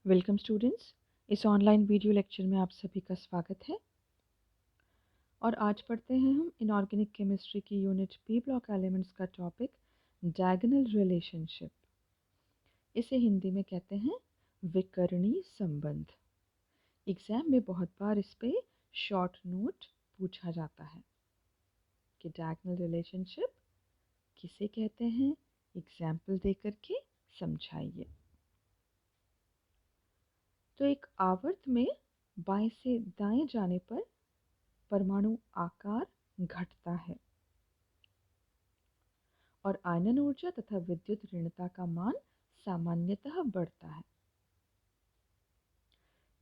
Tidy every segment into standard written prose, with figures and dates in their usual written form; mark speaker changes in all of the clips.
Speaker 1: Welcome students. इस online video lecture में आप सभी का स्वागत है और आज पढ़ते हैं हम इनऑर्गेनिक केमिस्ट्री की यूनिट पी ब्लॉक एलिमेंट्स का टॉपिक डायगोनल रिलेशनशिप। इसे हिंदी में कहते हैं विकर्णी संबंध। एग्जाम में बहुत बार इस पे शॉर्ट नोट पूछा जाता है कि डायगोनल रिलेशनशिप किसे कहते हैं, एग्जाम्पल दे करके समझाइए। तो एक आवर्त में बाएं से दाएं जाने पर परमाणु आकार घटता है और आयनन ऊर्जा तथा विद्युत ऋणता का मान सामान्यतः बढ़ता है।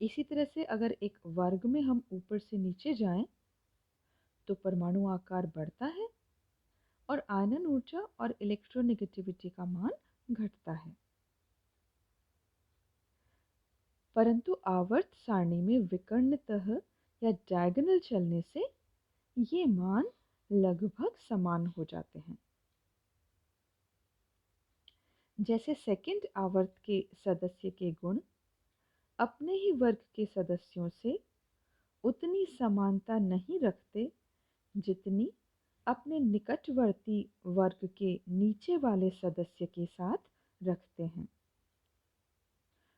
Speaker 1: इसी तरह से अगर एक वर्ग में हम ऊपर से नीचे जाएं तो परमाणु आकार बढ़ता है और आयनन ऊर्जा और इलेक्ट्रोनेगेटिविटी का मान घटता है। परंतु आवर्त सारणी में विकर्णतः या डायगोनल चलने से ये मान लगभग समान हो जाते हैं। जैसे सेकंड आवर्त के सदस्य के गुण अपने ही वर्ग के सदस्यों से उतनी समानता नहीं रखते जितनी अपने निकटवर्ती वर्ग के नीचे वाले सदस्य के साथ रखते हैं।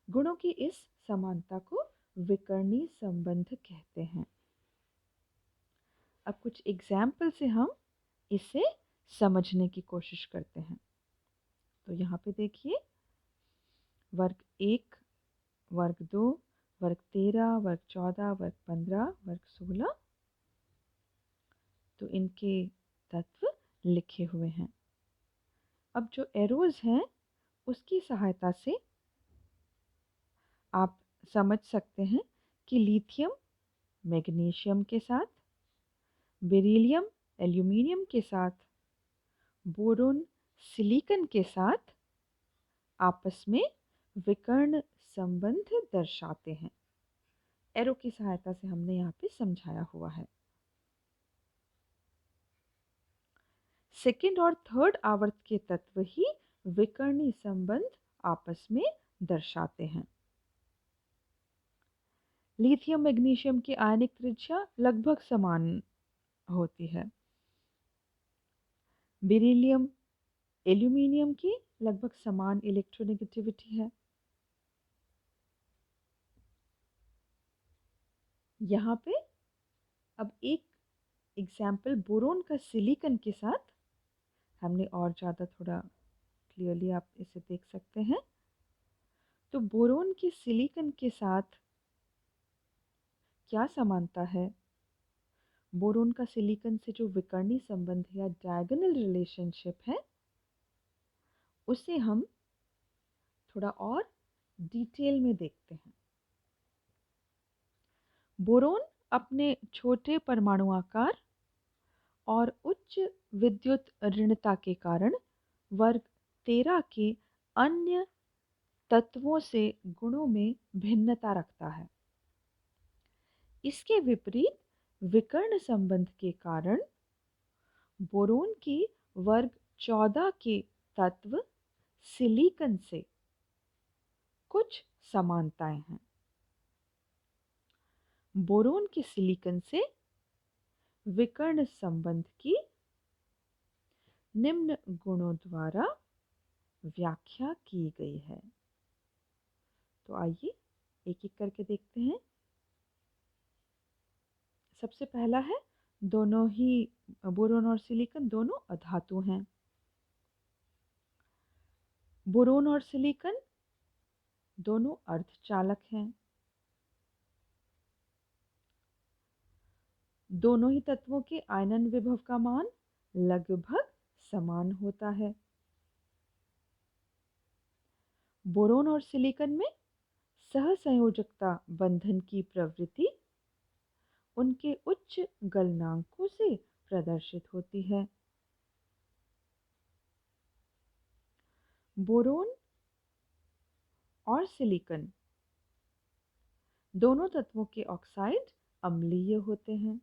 Speaker 1: गुणों की इस समानता को विकर्णी संबंध कहते हैं। अब कुछ एग्जाम्पल से हम इसे समझने की कोशिश करते हैं। तो यहाँ पे देखिए, वर्ग 1, वर्ग 2, वर्ग 13, वर्ग 14, वर्ग 15, वर्ग 16, तो इनके तत्व लिखे हुए हैं। अब जो एरोज हैं उसकी सहायता से आप समझ सकते हैं कि लिथियम मैग्नीशियम के साथ, बेरिलियम एल्यूमिनियम के साथ, बोरोन सिलिकॉन के साथ आपस में विकर्ण संबंध दर्शाते हैं। एरो की सहायता से हमने यहाँ पे समझाया हुआ है। सेकेंड और थर्ड आवर्त के तत्व ही विकर्णी संबंध आपस में दर्शाते हैं। लिथियम मैग्नीशियम की आयनिक त्रिज्या लगभग समान होती है। बेरिलियम एल्यूमिनियम की लगभग समान इलेक्ट्रोनेगेटिविटी है। यहाँ पे अब एक एग्जाम्पल बोरोन का सिलिकॉन के साथ हमने और ज़्यादा थोड़ा क्लियरली आप इसे देख सकते हैं। तो बोरोन की सिलिकॉन के साथ क्या समानता है? बोरोन का सिलिकॉन से जो विकर्णी संबंध या डायगोनल रिलेशनशिप है उसे हम थोड़ा और डिटेल में देखते हैं। बोरोन अपने छोटे परमाणु आकार और उच्च विद्युत ऋणता के कारण वर्ग 13 के अन्य तत्वों से गुणों में भिन्नता रखता है। इसके विपरीत विकर्ण संबंध के कारण बोरोन की वर्ग 14 के तत्व सिलिकॉन से कुछ समानताएं हैं। बोरोन के सिलिकॉन से विकर्ण संबंध की निम्न गुणों द्वारा व्याख्या की गई है। तो आइए एक एक करके देखते हैं। सबसे पहला है, दोनों ही बोरोन और सिलिकॉन दोनों अधातु हैं। बोरोन और सिलिकॉन दोनों अर्धचालक हैं। दोनों ही तत्वों के आयनन विभव का मान लगभग समान होता है। बोरोन और सिलिकॉन में सहसंयोजकता बंधन की प्रवृत्ति उनके उच्च गलनांकों से प्रदर्शित होती है। बोरोन और सिलिकॉन दोनों तत्वों के ऑक्साइड अम्लीय होते हैं।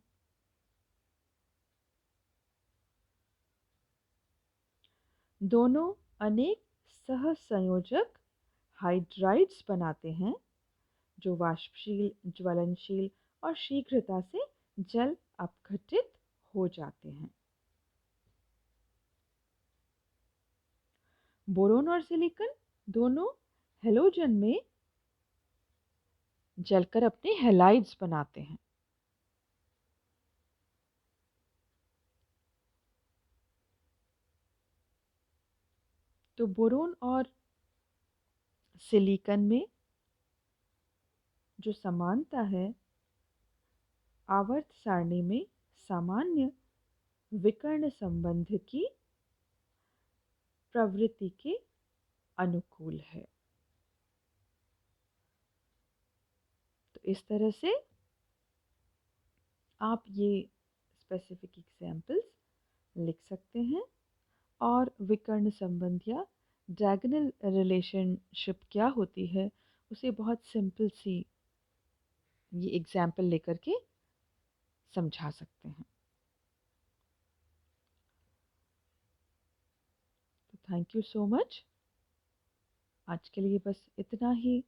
Speaker 1: दोनों अनेक सहसंयोजक हाइड्राइड्स बनाते हैं जो वाष्पशील, ज्वलनशील और शीघ्रता से जल अपघटित हो जाते हैं। बोरोन और सिलिकॉन दोनों हेलोजन में जलकर अपने हैलाइड्स बनाते हैं। तो बोरोन और सिलिकॉन में जो समानता है, आवर्त सारणी में सामान्य विकर्ण संबंध की प्रवृत्ति के अनुकूल है। तो इस तरह से आप ये स्पेसिफिक एग्जाम्पल्स लिख सकते हैं और विकर्ण संबंध या डायगोनल रिलेशनशिप क्या होती है उसे बहुत सिंपल सी ये एग्जाम्पल लेकर के समझा सकते हैं। तो थैंक यू सो मच। आज के लिए बस इतना ही।